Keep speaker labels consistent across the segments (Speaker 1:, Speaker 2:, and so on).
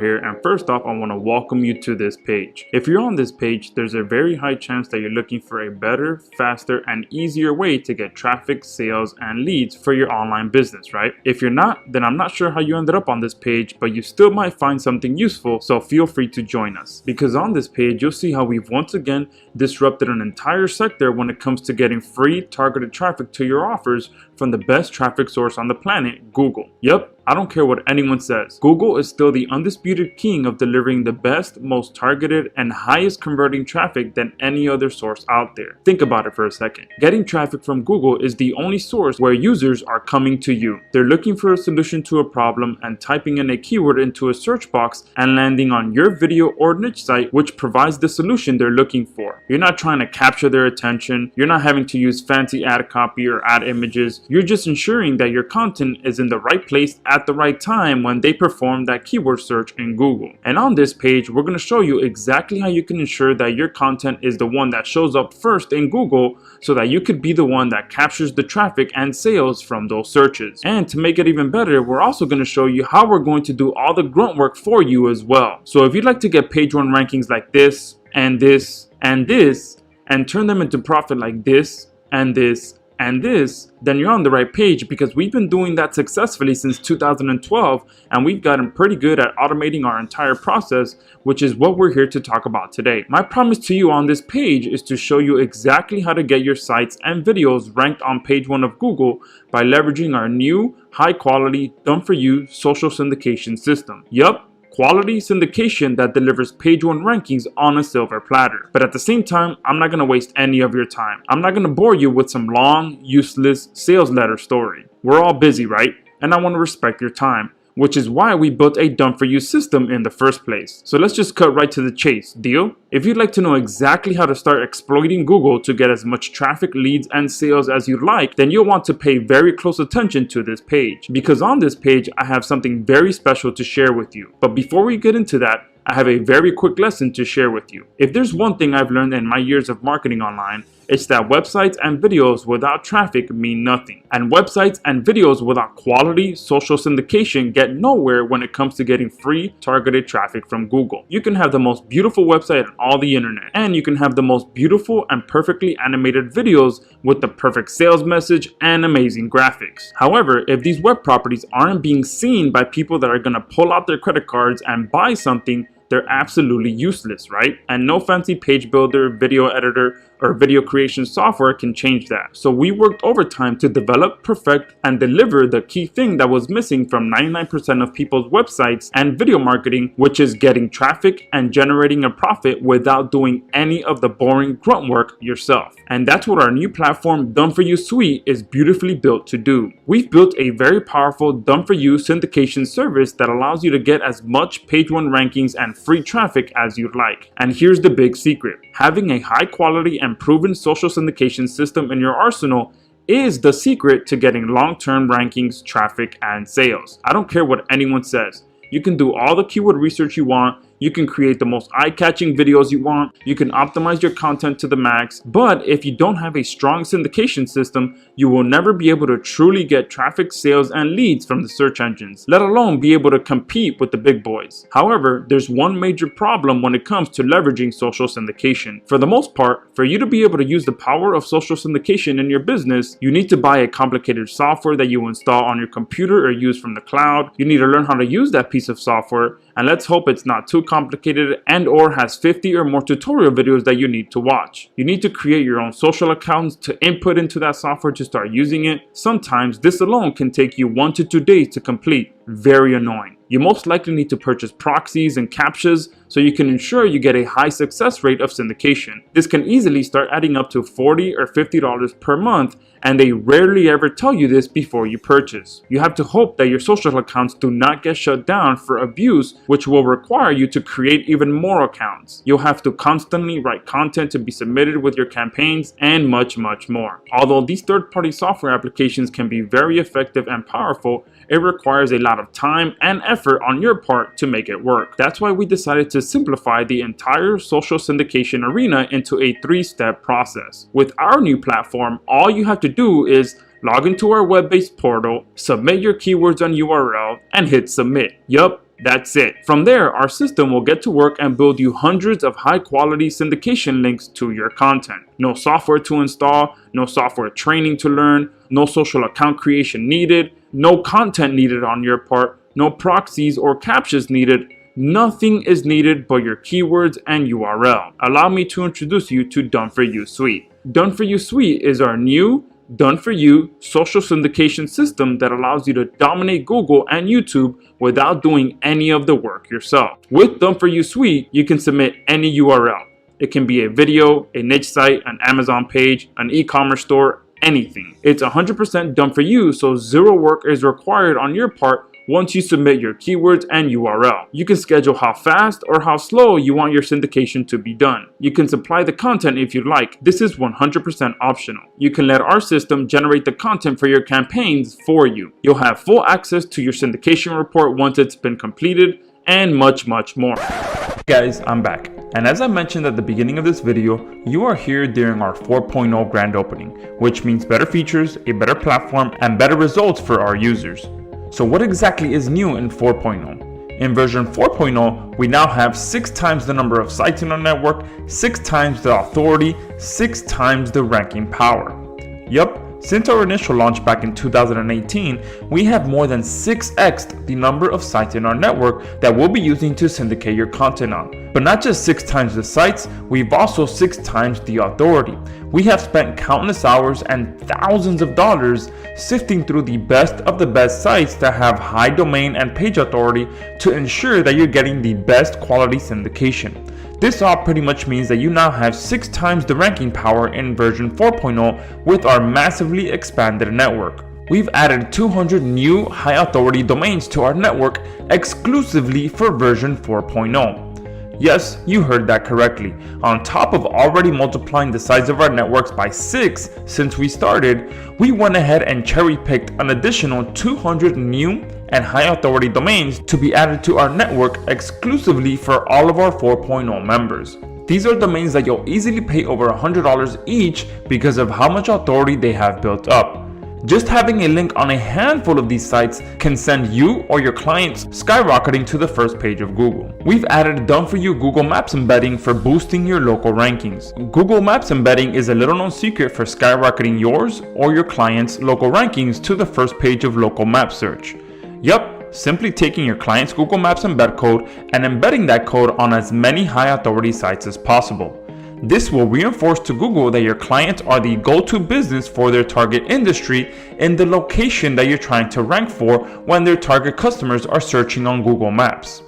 Speaker 1: here, and first off I want to welcome you to this page. If you're on this page, there's a very high chance that you're looking for a better, faster, and easier way to get traffic, sales, and leads for your online business, right? If you're not, then I'm not sure how you ended up on this page, but you still might find something useful, so feel free to join us. Because on this page, you'll see how we've once again disrupted an entire sector when it comes to getting free targeted traffic to your offers from the best traffic source on the planet, Google. Yep, I don't care what anyone says. Google is still the undisputed king of delivering the best, most targeted, and highest converting traffic than any other source out there. Think about it for a second. Getting traffic from Google is the only source where users are coming to you. They're looking for a solution to a problem and typing in a keyword into a search box and landing on your video or niche site, which provides the solution they're looking for. You're not trying to capture their attention. You're not having to use fancy ad copy or ad images. You're just ensuring that your content is in the right place at the right time when they perform that keyword search in Google. And on this page, we're going to show you exactly how you can ensure that your content is the one that shows up first in Google so that you could be the one that captures the traffic and sales from those searches. And to make it even better, we're also going to show you how we're going to do all the grunt work for you as well. So if you'd like to get page 1 rankings like this, and this, and this, and turn them into profit like this, and this, and this, then you're on the right page, because we've been doing that successfully since 2012, and we've gotten pretty good at automating our entire process, which is what we're here to talk about today. My promise to you on this page is to show you exactly how to get your sites and videos ranked on page 1 of Google by leveraging our new high quality done for you social syndication system. Yup, quality syndication that delivers page 1 rankings on a silver platter. But at the same time, I'm not going to waste any of your time. I'm not going to bore you with some long, useless sales letter story. We're all busy, right? And I want to respect your time, which is why we built a done for you system in the first place. So let's just cut right to the chase, deal? If you'd like to know exactly how to start exploiting Google to get as much traffic, leads, and sales as you'd like, then you'll want to pay very close attention to this page. Because on this page, I have something very special to share with you. But before we get into that, I have a very quick lesson to share with you. If there's one thing I've learned in my years of marketing online, it's that websites and videos without traffic mean nothing. And websites and videos without quality social syndication get nowhere when it comes to getting free targeted traffic from Google. You can have the most beautiful website on all the internet, and you can have the most beautiful and perfectly animated videos with the perfect sales message and amazing graphics. However, if these web properties aren't being seen by people that are going to pull out their credit cards and buy something, they're absolutely useless, right? And no fancy page builder, video editor, or video creation software can change that. So we worked overtime to develop, perfect, and deliver the key thing that was missing from 99% of people's websites and video marketing, which is getting traffic and generating a profit without doing any of the boring grunt work yourself. And that's what our new platform Done For You Suite is beautifully built to do. We've built a very powerful Done For You syndication service that allows you to get as much page 1 rankings and free traffic as you'd like. And here's the big secret. Having a high quality and proven social syndication system in your arsenal is the secret to getting long-term rankings, traffic, and sales. I don't care what anyone says. You can do all the keyword research you want. You can create the most eye-catching videos you want. You can optimize your content to the max. But if you don't have a strong syndication system, you will never be able to truly get traffic, sales, and leads from the search engines, let alone be able to compete with the big boys. However, there's one major problem when it comes to leveraging social syndication. For the most part, for you to be able to use the power of social syndication in your business, you need to buy a complicated software that you install on your computer or use from the cloud. You need to learn how to use that piece of software, and let's hope it's not too complicated and or has 50 or more tutorial videos that you need to watch. You need to create your own social accounts to input into that software to start using it. Sometimes this alone can take you 1 to 2 days to complete. Very annoying. You most likely need to purchase proxies and captchas so you can ensure you get a high success rate of syndication. This can easily start adding up to $40 or $50 per month, and they rarely ever tell you this before you purchase. You have to hope that your social accounts do not get shut down for abuse, which will require you to create even more accounts. You'll have to constantly write content to be submitted with your campaigns, and much more. Although these third-party software applications can be very effective and powerful, it requires a lot of time and effort on your part to make it work. That's why we decided to simplify the entire social syndication arena into a 3-step process. With our new platform, all you have to do is log into our web-based portal, submit your keywords on URL, and hit submit. Yup, That's it. From there, our system will get to work and build you hundreds of high-quality syndication links to your content. No software to install, no software training to learn, no social account creation needed, no content needed on your part, no proxies or captchas needed. Nothing is needed but your keywords and URL. Allow me to introduce you to Done For You Suite. Done For You Suite is our new Done For You social syndication system that allows you to dominate Google and YouTube without doing any of the work yourself. With Done For You Suite, you can submit any URL. It can be a video, a niche site, an Amazon page, an e-commerce store, anything. It's 100% done for you, so zero work is required on your part once you submit your keywords and URL. You can schedule how fast or how slow you want your syndication to be done. You can supply the content if you like. This is 100% optional. You can let our system generate the content for your campaigns for you. You'll have full access to your syndication report once it's been completed, and much more. Guys, I'm back. And as I mentioned at the beginning of this video, you are here during our 4.0 grand opening, which means better features, a better platform, and better results for our users. So what exactly is new in 4.0? In version 4.0, we now have 6 times the number of sites in our network, 6 times the authority, 6 times the ranking power. Yup, since our initial launch back in 2018, we have more than 6x the number of sites in our network that we'll be using to syndicate your content on. But not just 6 times the sites, we've also 6 times the authority. We have spent countless hours and thousands of dollars sifting through the best of the best sites that have high domain and page authority to ensure that you're getting the best quality syndication. This all pretty much means that you now have 6 times the ranking power in version 4.0 with our massively expanded network. We've added 200 new high authority domains to our network exclusively for version 4.0. Yes, you heard that correctly. On top of already multiplying the size of our networks by 6 since we started, we went ahead and cherry-picked an additional 200 new and high authority domains to be added to our network exclusively for all of our 4.0 members. These are domains that you'll easily pay over $100 each because of how much authority they have built up. Just having a link on a handful of these sites can send you or your clients skyrocketing to the first page of Google. We've added Done For You Google Maps embedding for boosting your local rankings. Google Maps embedding is a little known secret for skyrocketing yours or your clients' local rankings to the first page of local map search. Yup, simply taking your client's Google Maps embed code and embedding that code on as many high authority sites as possible. This will reinforce to Google that your clients are the go-to business for their target industry in the location that you're trying to rank for when their target customers are searching on Google Maps.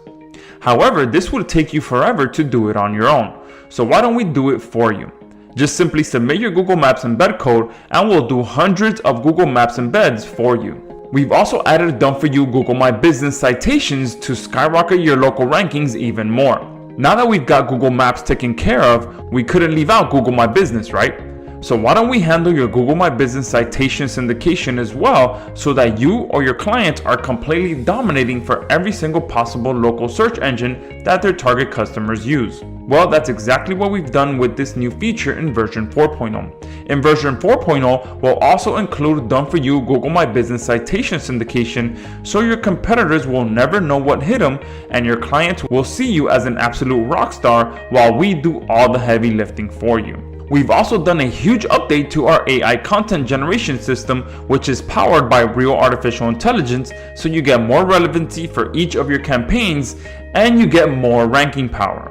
Speaker 1: However, this will take you forever to do it on your own. So why don't we do it for you? Just simply submit your Google Maps embed code and we'll do hundreds of Google Maps embeds for you. We've also added Done For You Google My Business citations to skyrocket your local rankings even more. Now that we've got Google Maps taken care of, we couldn't leave out Google My Business, right? So why don't we handle your Google My Business citation syndication as well so that you or your clients are completely dominating for every single possible local search engine that their target customers use. Well, that's exactly what we've done with this new feature in version 4.0. In version 4.0, we'll also include Done For You Google My Business citation syndication so your competitors will never know what hit them and your clients will see you as an absolute rock star while we do all the heavy lifting for you. We've also done a huge update to our AI content generation system, which is powered by real artificial intelligence, so you get more relevancy for each of your campaigns and you get more ranking power.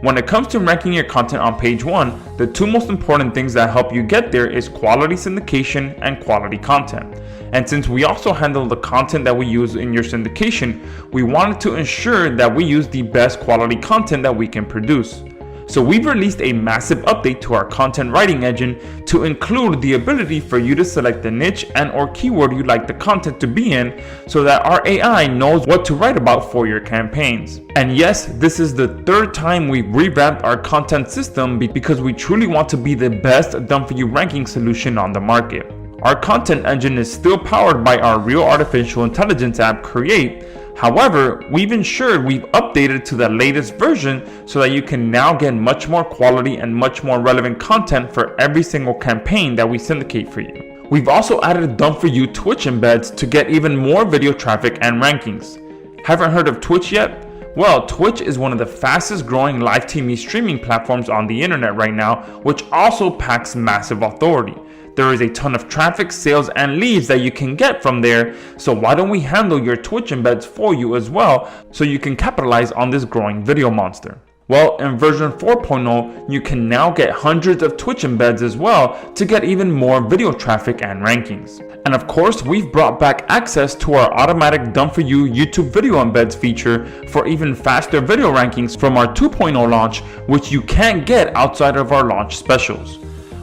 Speaker 1: When it comes to ranking your content on page 1, the 2 most important things that help you get there is quality syndication and quality content. And since we also handle the content that we use in your syndication, we wanted to ensure that we use the best quality content that we can produce. So we've released a massive update to our content writing engine to include the ability for you to select the niche and or keyword you'd like the content to be in so that our AI knows what to write about for your campaigns. And yes, this is the 3rd time we've revamped our content system because we truly want to be the best Done For You ranking solution on the market. Our content engine is still powered by our real artificial intelligence app Create. However, we've ensured we've updated to the latest version so that you can now get much more quality and much more relevant content for every single campaign that we syndicate for you. We've also added Done For You Twitch embeds to get even more video traffic and rankings. Haven't heard of Twitch yet? Well, Twitch is one of the fastest growing live TV streaming platforms on the internet right now, which also packs massive authority. There is a ton of traffic, sales, and leads that you can get from there, so why don't we handle your Twitch embeds for you as well, so you can capitalize on this growing video monster. Well, in version 4.0, you can now get hundreds of Twitch embeds as well to get even more video traffic and rankings. And of course, we've brought back access to our automatic done for you YouTube video embeds feature for even faster video rankings from our 2.0 launch, which you can't get outside of our launch specials.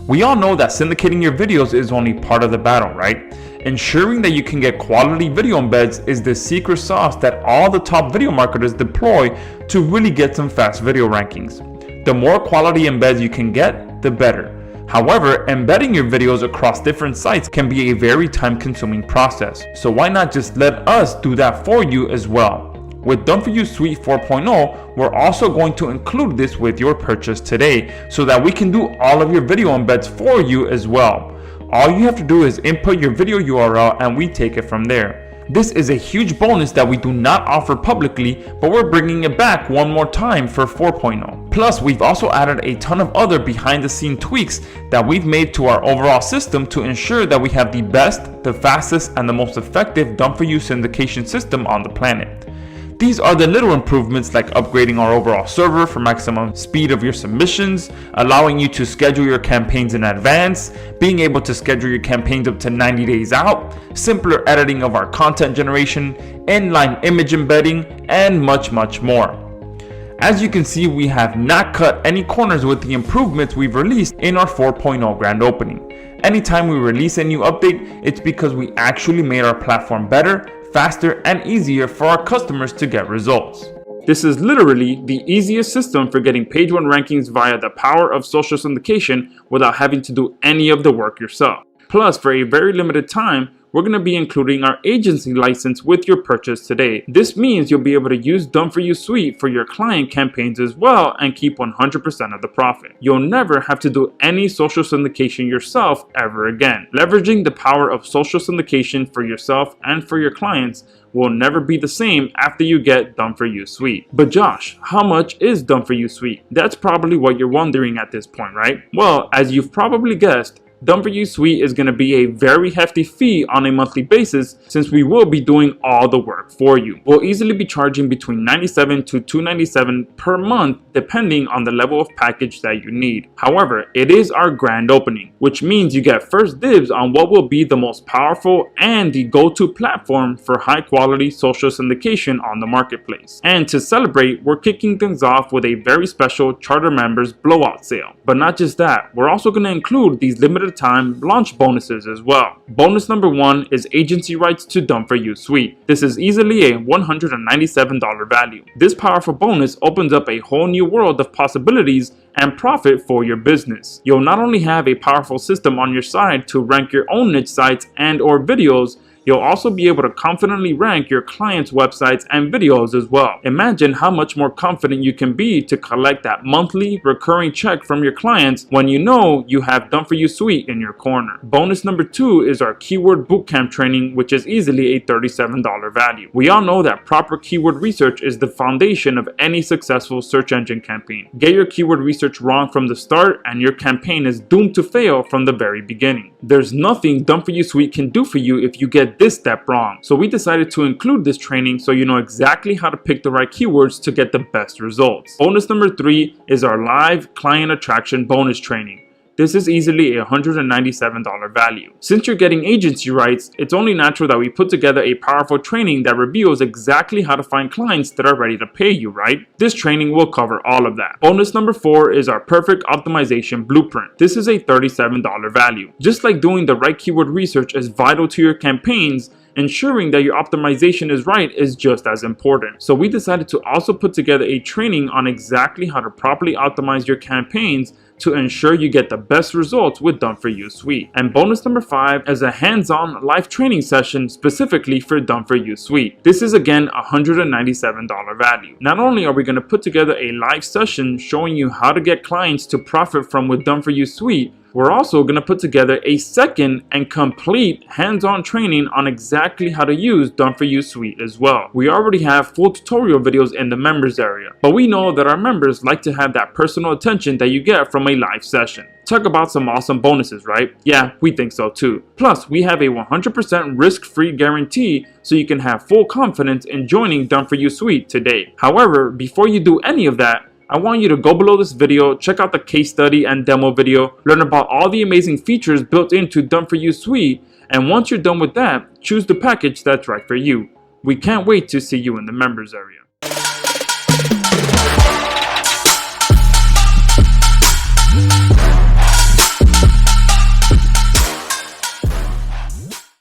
Speaker 1: We all know that syndicating your videos is only part of the battle, right? Ensuring that you can get quality video embeds is the secret sauce that all the top video marketers deploy to really get some fast video rankings. The more quality embeds you can get, the better. However, embedding your videos across different sites can be a very time-consuming process, so why not just let us do that for you as well? With Done For You Suite 4.0, we're also going to include this with your purchase today so that we can do all of your video embeds for you as well. All you have to do is input your video URL and we take it from there. This is a huge bonus that we do not offer publicly, but we're bringing it back one more time for 4.0. Plus, we've also added a ton of other behind the scene tweaks that we've made to our overall system to ensure that we have the best, the fastest, and the most effective Done For You syndication system on the planet. These are the little improvements like upgrading our overall server for maximum speed of your submissions, allowing you to schedule your campaigns in advance, being able to schedule your campaigns up to 90 days out, simpler editing of our content generation, inline image embedding, and much more. As you can see, we have not cut any corners with the improvements we've released in our 4.0 grand opening. Anytime we release a new update, it's because we actually made our platform better, faster, and easier for our customers to get results. This is literally the easiest system for getting page 1 rankings via the power of social syndication without having to do any of the work yourself. Plus, for a very limited time, we're going to be including our agency license with your purchase today. This means you'll be able to use Done For You Suite for your client campaigns as well and keep 100% of the profit. You'll never have to do any social syndication yourself ever again. Leveraging the power of social syndication for yourself and for your clients will never be the same after you get Done For You Suite. But Josh, how much is Done For You Suite? That's probably what you're wondering at this point, right? Well, as you've probably guessed, Done For You Suite is going to be a very hefty fee on a monthly basis since we will be doing all the work for you. We'll easily be charging between $97 to $297 per month depending on the level of package that you need. However, it is our grand opening, which means you get first dibs on what will be the most powerful and the go-to platform for high quality social syndication on the marketplace. And to celebrate, we're kicking things off with a very special charter members blowout sale. But not just that, we're also going to include these limited time launch bonuses as well. Bonus number 1 is agency rights to Done For You Suite. This is easily a $197 value. This powerful bonus opens up a whole new world of possibilities and profit for your business. You'll not only have a powerful system on your side to rank your own niche sites and or videos, you'll also be able to confidently rank your clients' websites and videos as well. Imagine how much more confident you can be to collect that monthly recurring check from your clients when you know you have Done For You Suite in your corner. Bonus number 2 is our keyword bootcamp training, which is easily a $37 value. We all know that proper keyword research is the foundation of any successful search engine campaign. Get your keyword research wrong from the start and your campaign is doomed to fail from the very beginning. There's nothing Done For You Suite can do for you if you get this step wrong. So we decided to include this training so you know exactly how to pick the right keywords to get the best results. Bonus number 3 is our live client attraction bonus training. This is easily a $197 value. Since you're getting agency rights, it's only natural that we put together a powerful training that reveals exactly how to find clients that are ready to pay you, right? This training will cover all of that. Bonus number 4 is our perfect optimization blueprint. This is a $37 value. Just like doing the right keyword research is vital to your campaigns, ensuring that your optimization is right is just as important. So we decided to also put together a training on exactly how to properly optimize your campaigns to ensure you get the best results with Done For You Suite. And bonus number 5 is a hands-on live training session specifically for Done For You Suite. This is again a $197 value. Not only are we going to put together a live session showing you how to get clients to profit from with Done For You Suite, We're also going to put together a second and complete hands-on training on exactly how to use Done For You Suite as well. We already have full tutorial videos in the members area, but we know that our members like to have that personal attention that you get from a live session. Talk about some awesome bonuses, right? Yeah, we think so too. Plus, we have a 100% risk-free guarantee so you can have full confidence in joining Done For You Suite today. However, before you do any of that, I want you to go below this video, check out the case study and demo video, learn about all the amazing features built into Done For You Suite, and once you're done with that, choose the package that's right for you. We can't wait to see you in the members area.